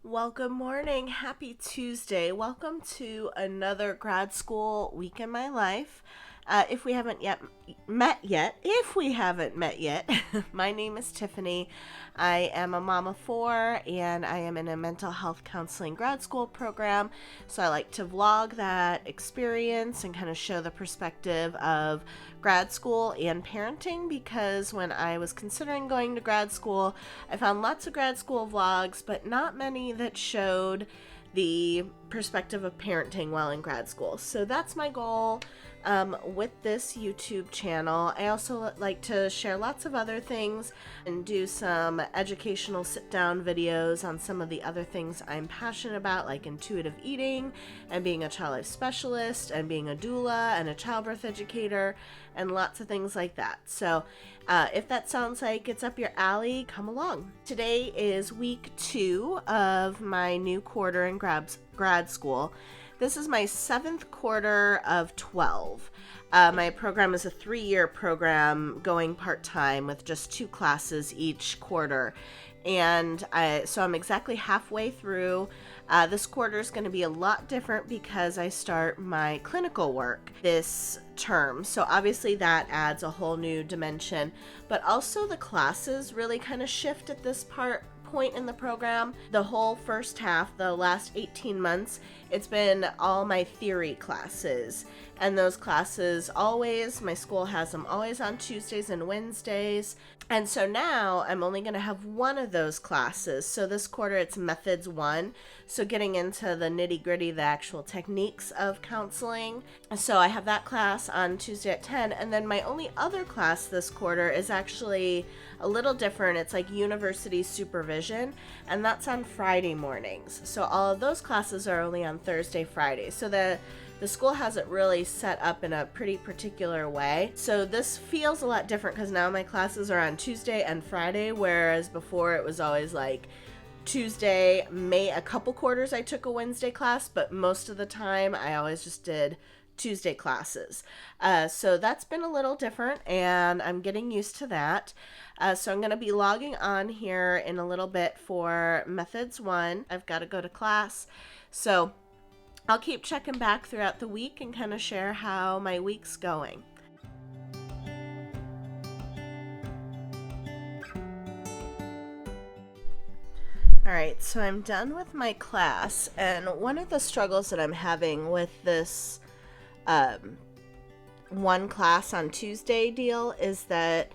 Well, good morning. Happy Tuesday. Welcome to another grad school week in my life. If we haven't met yet, my name is Tiffany. I am a mom of four and I am in a mental health counseling grad school program. So I like to vlog that experience and kind of show the perspective of grad school and parenting, because when I was considering going to grad school, I found lots of grad school vlogs, but not many that showed the perspective of parenting while in grad school. So that's my goal with this YouTube channel. I also like to share lots of other things and do some educational sit-down videos on some of the other things I'm passionate about, like intuitive eating and being a child life specialist and being a doula and a childbirth educator and lots of things like that. So if that sounds like it's up your alley, come along. Today is week 2 of my new quarter in grad school. This is my 7th quarter of 12. My program is a 3-year program going part-time with just 2 classes each quarter. And so I'm exactly halfway through. This quarter is going to be a lot different because I start my clinical work this term. So obviously that adds a whole new dimension, but also the classes really kind of shift at this point in the program. The whole first half, the last 18 months, it's been all my theory classes. And those classes my school has them always on Tuesdays and Wednesdays. And so now I'm only going to have one of those classes. So this quarter it's Methods 1. So getting into the nitty gritty, the actual techniques of counseling. So I have that class on Tuesday at 10. And then my only other class this quarter is actually a little different. It's like university supervision. And that's on Friday mornings. So all of those classes are only on Thursday, Friday. So the school has it really set up in a pretty particular way. So this feels a lot different because now my classes are on Tuesday and Friday, whereas before it was always like Tuesday. A couple quarters I took a Wednesday class, but most of the time I always just did Tuesday classes. So that's been a little different and I'm getting used to that. So I'm going to be logging on here in a little bit for Methods 1. I've got to go to class. So I'll keep checking back throughout the week and kind of share how my week's going. Alright, so I'm done with my class, and one of the struggles that I'm having with this one class on Tuesday deal is that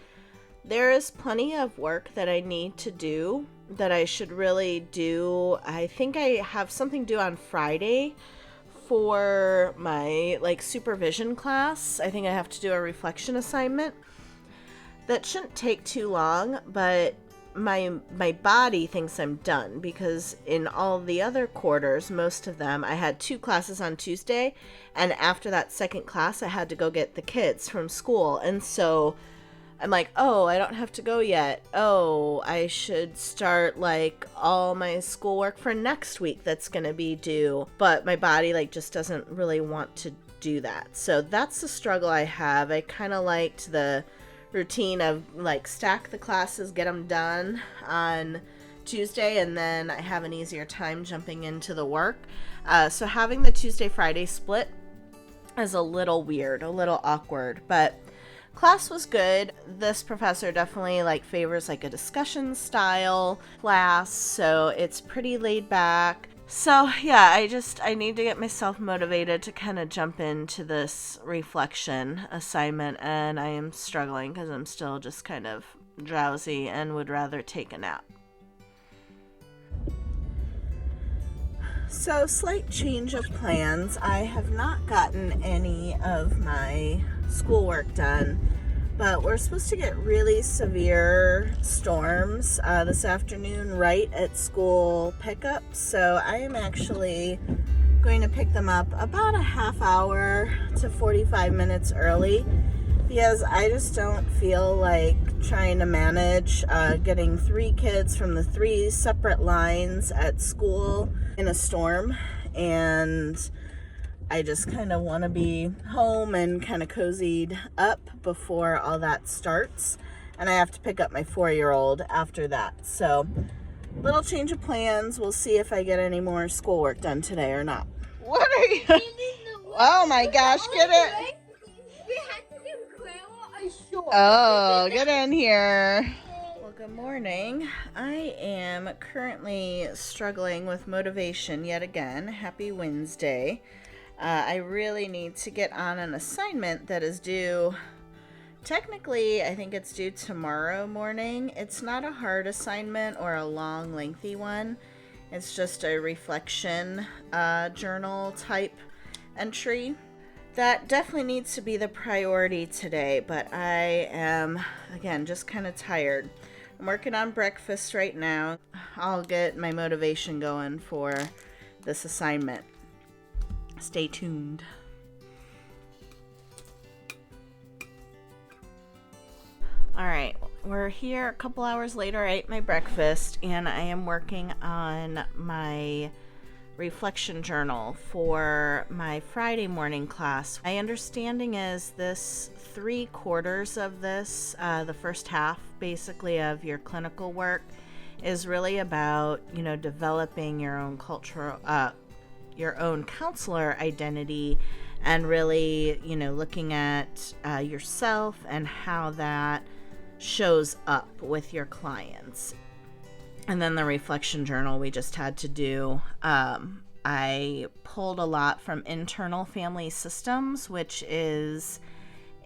there is plenty of work that I need to do that I should really do. I think I have something due on Friday for my supervision class. I think I have to do a reflection assignment. That shouldn't take too long, but my body thinks I'm done because in all the other quarters, most of them, I had 2 classes on Tuesday, and after that second class I had to go get the kids from school, and so I'm like, oh, I don't have to go yet. Oh, I should start all my schoolwork for next week that's going to be due. But my body just doesn't really want to do that. So that's the struggle I have. I kind of liked the routine of stack the classes, get them done on Tuesday, and then I have an easier time jumping into the work. So having the Tuesday-Friday split is a little weird, a little awkward, but class was good. This professor definitely favors a discussion style class, so it's pretty laid back. So yeah, I need to get myself motivated to kind of jump into this reflection assignment, and I am struggling because I'm still just kind of drowsy and would rather take a nap. So slight change of plans. I have not gotten any of my schoolwork done, but we're supposed to get really severe storms this afternoon right at school pickup. So I am actually going to pick them up about a half hour to 45 minutes early because I just don't feel like trying to manage getting 3 kids from the 3 separate lines at school in a storm, and I just kind of want to be home and kind of cozied up before all that starts, and I have to pick up my 4-year-old after that. So Little change of plans. We'll see if I get any more schoolwork done today or not. What are you? Oh my gosh, get it. Oh, get in here. Well, good morning. I am currently struggling with motivation yet again. Happy Wednesday. I really need to get on an assignment that is due. Technically, I think it's due tomorrow morning. It's not a hard assignment or a long, lengthy one. It's just a reflection journal type entry. That definitely needs to be the priority today, but I am, again, just kind of tired. I'm working on breakfast right now. I'll get my motivation going for this assignment. Stay tuned. All right, we're here a couple hours later. I ate my breakfast and I am working on my reflection journal for my Friday morning class. My understanding is this 3/4 of this, the first half basically of your clinical work, is really about, developing your own cultural, your own counselor identity, and really, looking at yourself and how that shows up with your clients. And then the reflection journal we just had to do. I pulled a lot from internal family systems, which is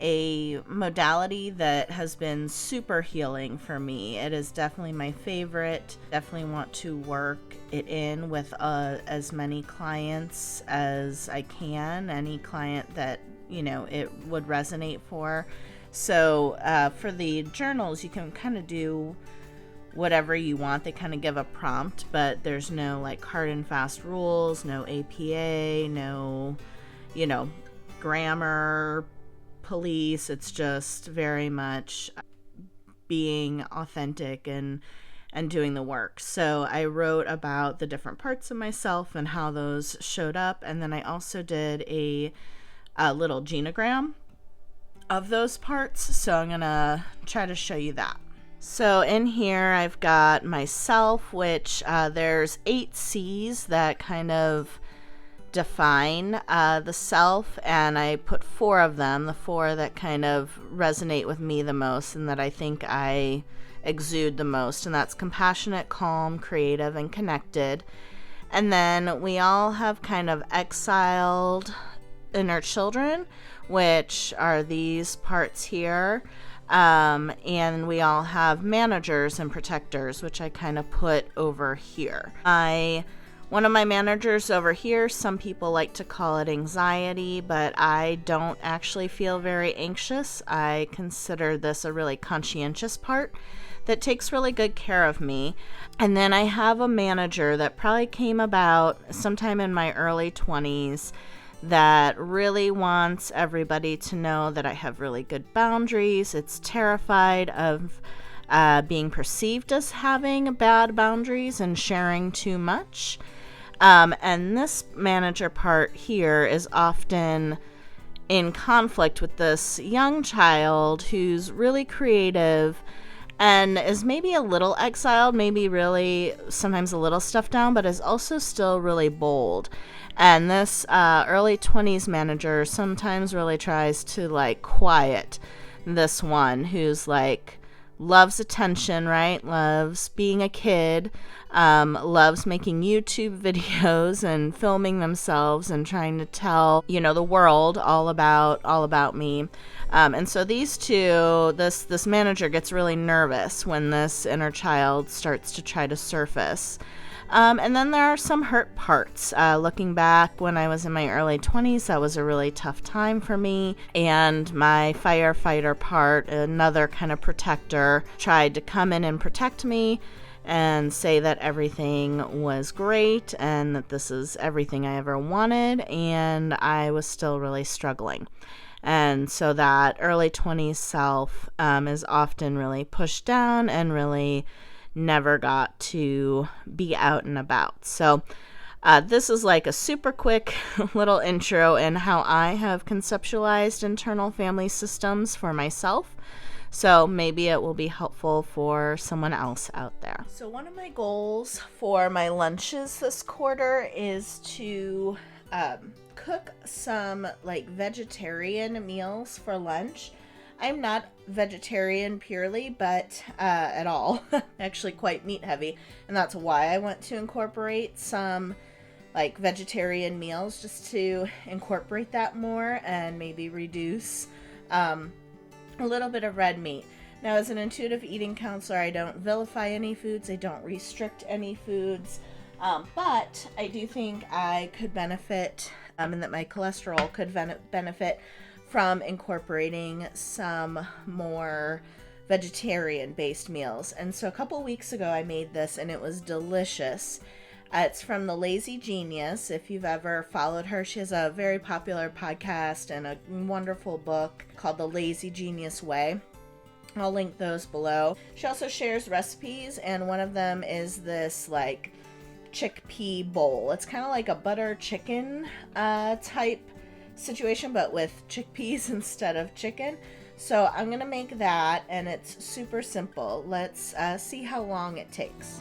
a modality that has been super healing for me. It is definitely my favorite. Definitely want to work it in with as many clients as I can. Any client that, it would resonate for. So for the journals, you can kind of do whatever you want. They kind of give a prompt, but there's no like hard and fast rules, no APA, no, grammar police. It's just very much being authentic and doing the work. So I wrote about the different parts of myself and how those showed up. And then I also did a little genogram of those parts. So I'm going to try to show you that. So in here I've got myself, which there's 8 C's that kind of define the self, and I put 4 of them, the 4 that kind of resonate with me the most and that I think I exude the most, and that's compassionate, calm, creative, and connected. And then we all have kind of exiled inner children, which are these parts here. And we all have managers and protectors, which I kind of put over here. One of my managers over here, some people like to call it anxiety, but I don't actually feel very anxious. I consider this a really conscientious part that takes really good care of me. And then I have a manager that probably came about sometime in my early 20s that really wants everybody to know that I have really good boundaries. It's terrified of being perceived as having bad boundaries and sharing too much. And this manager part here is often in conflict with this young child who's really creative and is maybe a little exiled, maybe really sometimes a little stuffed down, but is also still really bold. And this early 20s manager sometimes really tries to like quiet this one who's like loves attention, right? Loves being a kid, loves making YouTube videos and filming themselves and trying to tell, the world all about me. And so these two, this manager gets really nervous when this inner child starts to try to surface. And then there are some hurt parts. Looking back when I was in my early 20s, that was a really tough time for me. And my firefighter part, another kind of protector, tried to come in and protect me and say that everything was great and that this is everything I ever wanted. And I was still really struggling. And so that early 20s self is often really pushed down and really never got to be out and about. So this is like a super quick little intro in how I have conceptualized internal family systems for myself. So maybe it will be helpful for someone else out there. So one of my goals for my lunches this quarter is to cook some like vegetarian meals for lunch. I'm not vegetarian purely, but at all. Actually quite meat heavy, and that's why I want to incorporate some like vegetarian meals, just to incorporate that more and maybe reduce a little bit of red meat. Now, as an intuitive eating counselor, I don't vilify any foods, I don't restrict any foods, but I do think I could benefit, and that my cholesterol could benefit from incorporating some more vegetarian-based meals. And so a couple weeks ago I made this, and it was delicious. It's from The Lazy Genius. If you've ever followed her, she has a very popular podcast and a wonderful book called The Lazy Genius Way. I'll link those below. She also shares recipes, and one of them is this like chickpea bowl. It's kind of like a butter chicken type situation, but with chickpeas instead of chicken. So I'm gonna make that, and it's super simple. Let's see how long it takes.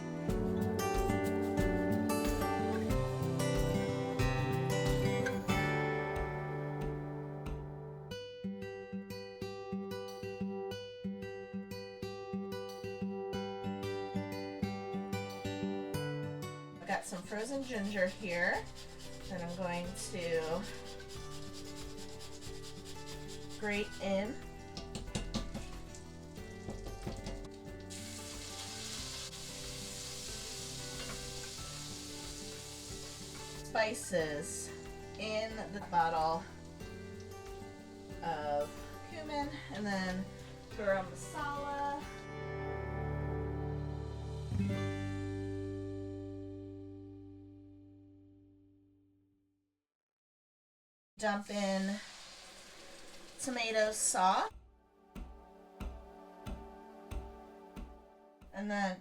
I've got some frozen ginger here that I'm going to grate in. Spices in the bottle of cumin, and then garam masala. Dump in tomato sauce, and then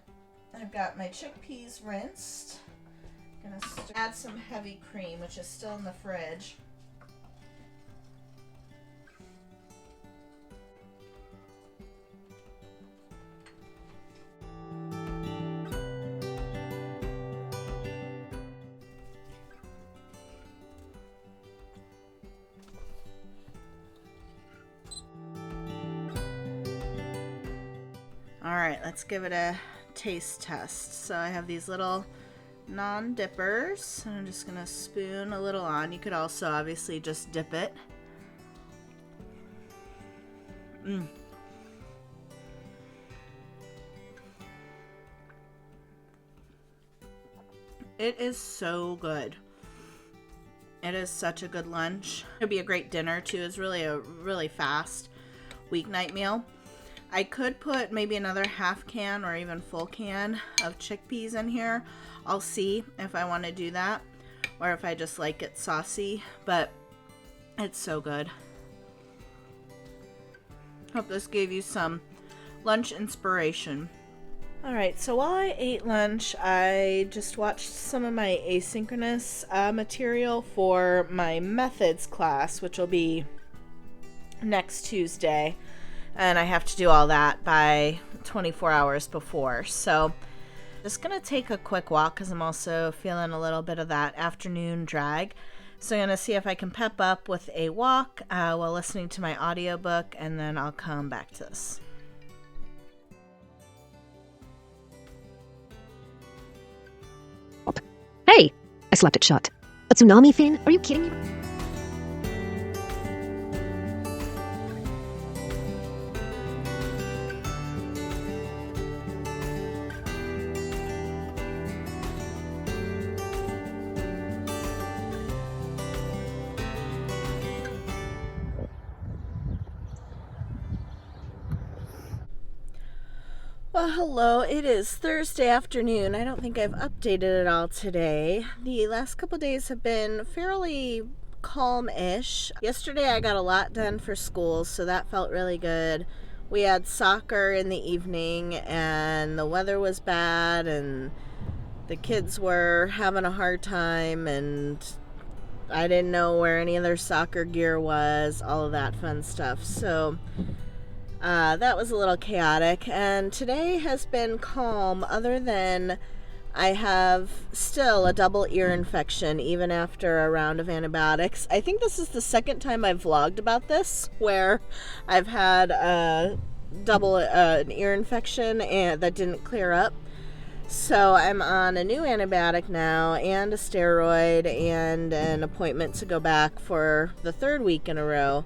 I've got my chickpeas rinsed. Gonna add some heavy cream, which is still in the fridge. All right, let's give it a taste test. So I have these little non-dippers, and I'm just gonna spoon a little on. You could also obviously just dip it. It is so good. It is such a good lunch. It'd be a great dinner too. It's really a really fast weeknight meal. I could put maybe another half can or even full can of chickpeas in here. I'll see if I want to do that, or if I just like it saucy, but it's so good. Hope this gave you some lunch inspiration. Alright, so while I ate lunch, I just watched some of my asynchronous material for my methods class, which will be next Tuesday. And I have to do all that by 24 hours before. So just going to take a quick walk because I'm also feeling a little bit of that afternoon drag. So I'm going to see if I can pep up with a walk while listening to my audiobook, and then I'll come back to this. Hey! I slapped it shut. A tsunami fin? Are you kidding me? Well, hello. It is Thursday afternoon. I don't think I've updated it all today. The last couple days have been fairly calm-ish. Yesterday I got a lot done for school, so that felt really good. We had soccer in the evening, and the weather was bad, and the kids were having a hard time, and I didn't know where any of their soccer gear was, all of that fun stuff. So That was a little chaotic, and today has been calm other than I have still a double ear infection even after a round of antibiotics. I think this is the second time I've vlogged about this where I've had a double an ear infection and that didn't clear up. So I'm on a new antibiotic now and a steroid and an appointment to go back for the third week in a row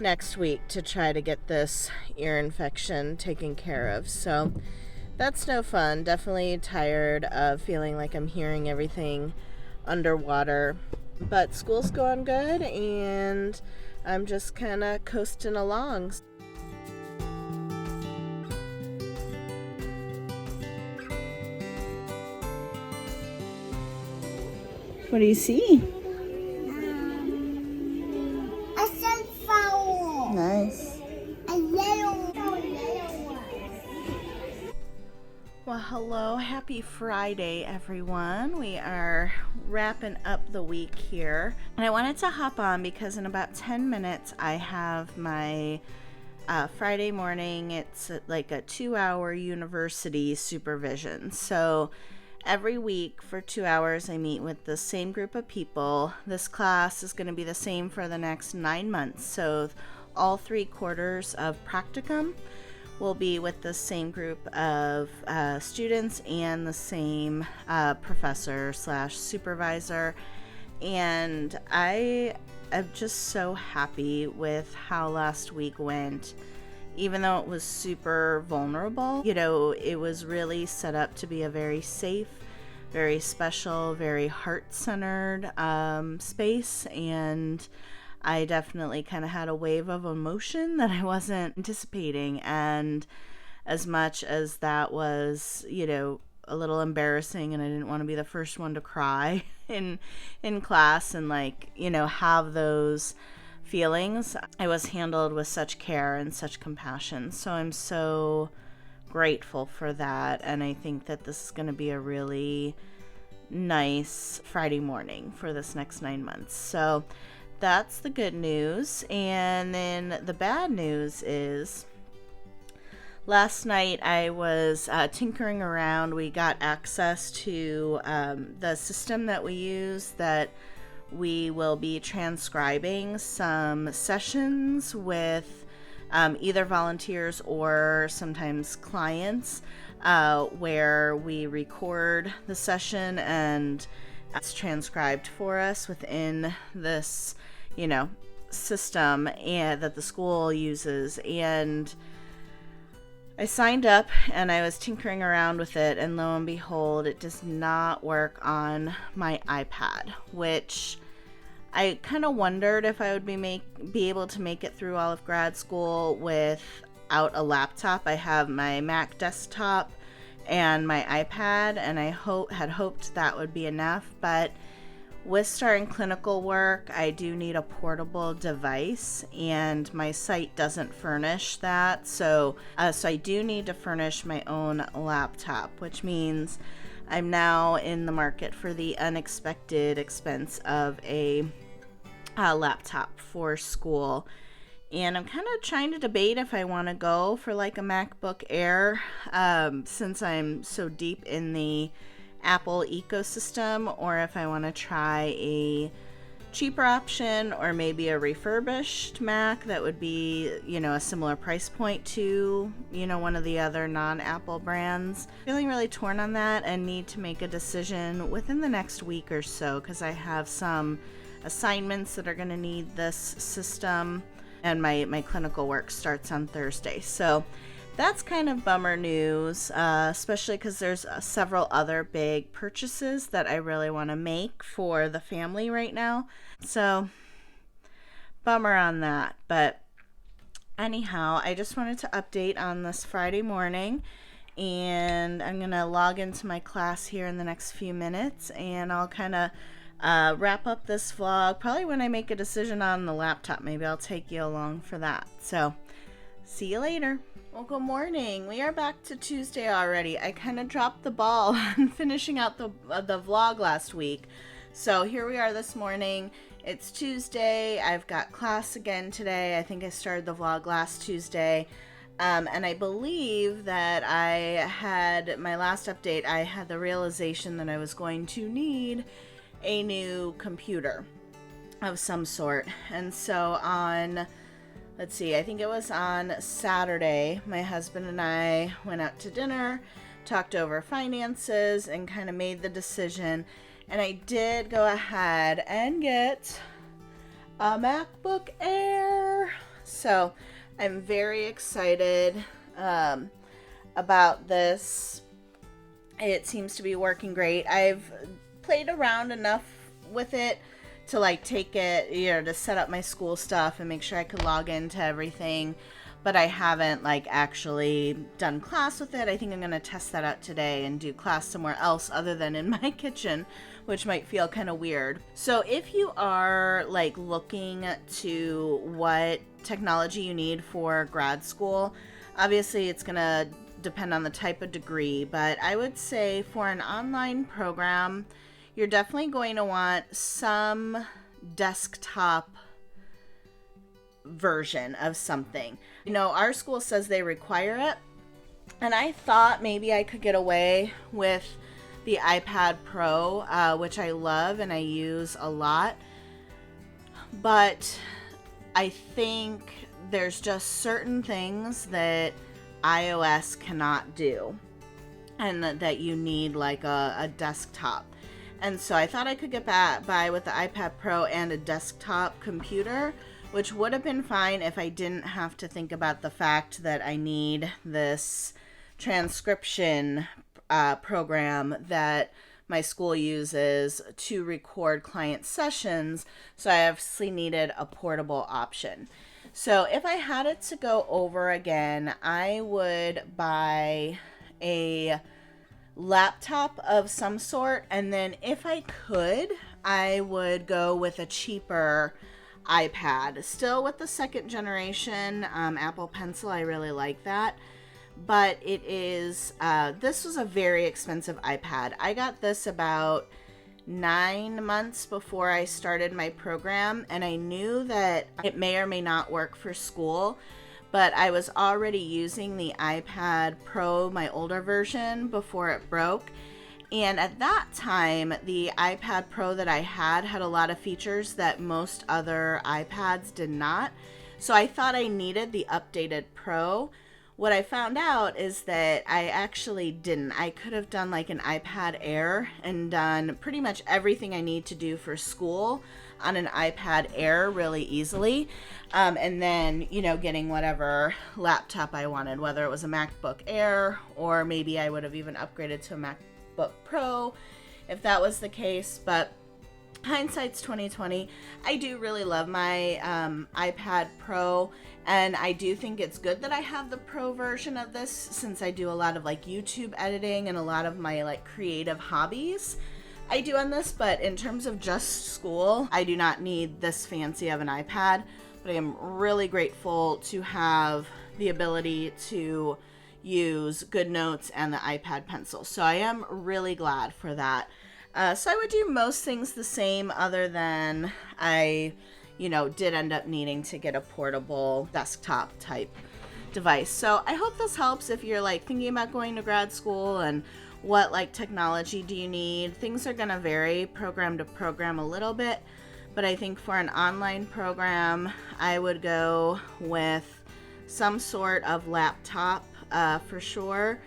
next week to try to get this ear infection taken care of. So that's no fun. Definitely tired of feeling like I'm hearing everything underwater. But school's going good and I'm just kind of coasting along. What do you see? A sunflower. Nice. A yellow one. Well, hello. Happy Friday, everyone. We are wrapping up the week here. And I wanted to hop on because in about 10 minutes, I have my Friday morning. It's like a 2-hour university supervision. So every week for 2 hours, I meet with the same group of people. This class is going to be the same for the next 9 months. So all 3 quarters of practicum will be with the same group of students and the same professor / supervisor. And I am just so happy with how last week went. Even though it was super vulnerable, it was really set up to be a very safe, very special, very heart-centered space. And I definitely kind of had a wave of emotion that I wasn't anticipating. And as much as that was, a little embarrassing and I didn't want to be the first one to cry in class and have those feelings, I was handled with such care and such compassion. So I'm so grateful for that. And I think that this is going to be a really nice Friday morning for this next 9 months. So that's the good news. And then the bad news is last night I was tinkering around. We got access to the system that we use that we will be transcribing some sessions with either volunteers or sometimes clients where we record the session and it's transcribed for us within this, system and that the school uses. And I signed up and I was tinkering around with it, and lo and behold, it does not work on my iPad, which I kind of wondered if I would be able to make it through all of grad school without a laptop. I have my Mac desktop and my iPad, and I had hoped that would be enough, but with starting clinical work, I do need a portable device, and my site doesn't furnish that. So I do need to furnish my own laptop, which means I'm now in the market for the unexpected expense of a laptop for school. And I'm kind of trying to debate if I want to go for like a MacBook Air, since I'm so deep in the Apple ecosystem, or if I want to try a cheaper option or maybe a refurbished Mac that would be, a similar price point to, one of the other non-Apple brands. Feeling really torn on that and need to make a decision within the next week or so because I have some assignments that are going to need this system, and my clinical work starts on Thursday. So that's kind of bummer news, especially because there's several other big purchases that I really want to make for the family right now. So bummer on that. But anyhow, I just wanted to update on this Friday morning, and I'm going to log into my class here in the next few minutes, and I'll kind of wrap up this vlog. Probably when I make a decision on the laptop, maybe I'll take you along for that. So see you later. Well, good morning. We are back to Tuesday already. I kind of dropped the ball on finishing out the vlog last week. So here we are this morning. It's Tuesday. I've got class again today. I think I started the vlog last Tuesday. And I believe that I had my last update, I had the realization that I was going to need a new computer of some sort. And so on, let's see, I think it was on Saturday, my husband and I went out to dinner, talked over finances, and kind of made the decision. And I did go ahead and get a MacBook Air. So I'm very excited about this. It seems to be working great. I've played around enough with it to like take it, to set up my school stuff and make sure I could log into everything. But I haven't like actually done class with it. I think I'm going to test that out today and do class somewhere else other than in my kitchen, which might feel kind of weird. So if you are like looking to what technology you need for grad school, obviously it's going to depend on the type of degree, but I would say for an online program, you're definitely going to want some desktop version of something. Our school says they require it, and I thought maybe I could get away with the iPad Pro, which I love and I use a lot, but I think there's just certain things that iOS cannot do and that you need like a desktop. And so I thought I could get by with the iPad Pro and a desktop computer, which would have been fine if I didn't have to think about the fact that I need this transcription program that my school uses to record client sessions. So I obviously needed a portable option. So if I had it to go over again, I would buy a laptop of some sort, and then if I could, I would go with a cheaper iPad, still with the second generation Apple Pencil. I really like that, but it is this was a very expensive iPad. I got this about 9 months before I started my program, and I knew that it may or may not work for school, but I was already using the iPad Pro, my older version, before it broke. And at that time, the iPad Pro that I had a lot of features that most other iPads did not. So I thought I needed the updated Pro. What I found out is that I actually didn't. I could have done like an iPad Air and done pretty much everything I need to do for school on an iPad Air really easily. And then, getting whatever laptop I wanted, whether it was a MacBook Air or maybe I would have even upgraded to a MacBook Pro if that was the case. But hindsight's 2020. I do really love my iPad Pro, and I do think it's good that I have the Pro version of this, since I do a lot of like YouTube editing and a lot of my like creative hobbies I do on this. But in terms of just school, I do not need this fancy of an iPad, but I am really grateful to have the ability to use GoodNotes and the iPad Pencil. So I am really glad for that. So I would do most things the same, other than I, did end up needing to get a portable desktop type device. So I hope this helps if you're like thinking about going to grad school and what like technology do you need. Things are going to vary program to program a little bit, but I think for an online program, I would go with some sort of laptop for sure,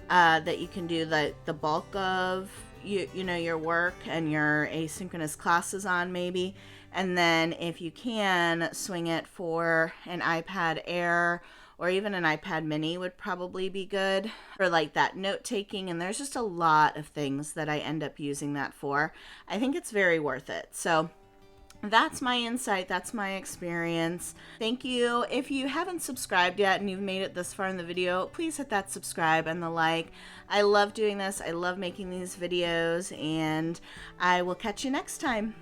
that you can do the bulk of your work and your asynchronous classes on maybe. And then if you can, swing it for an iPad Air or even an iPad mini would probably be good for like that note taking. And there's just a lot of things that I end up using that for. I think it's very worth it. So that's my insight. That's my experience. Thank you. If you haven't subscribed yet and you've made it this far in the video, please hit that subscribe and the like. I love doing this. I love making these videos, and I will catch you next time.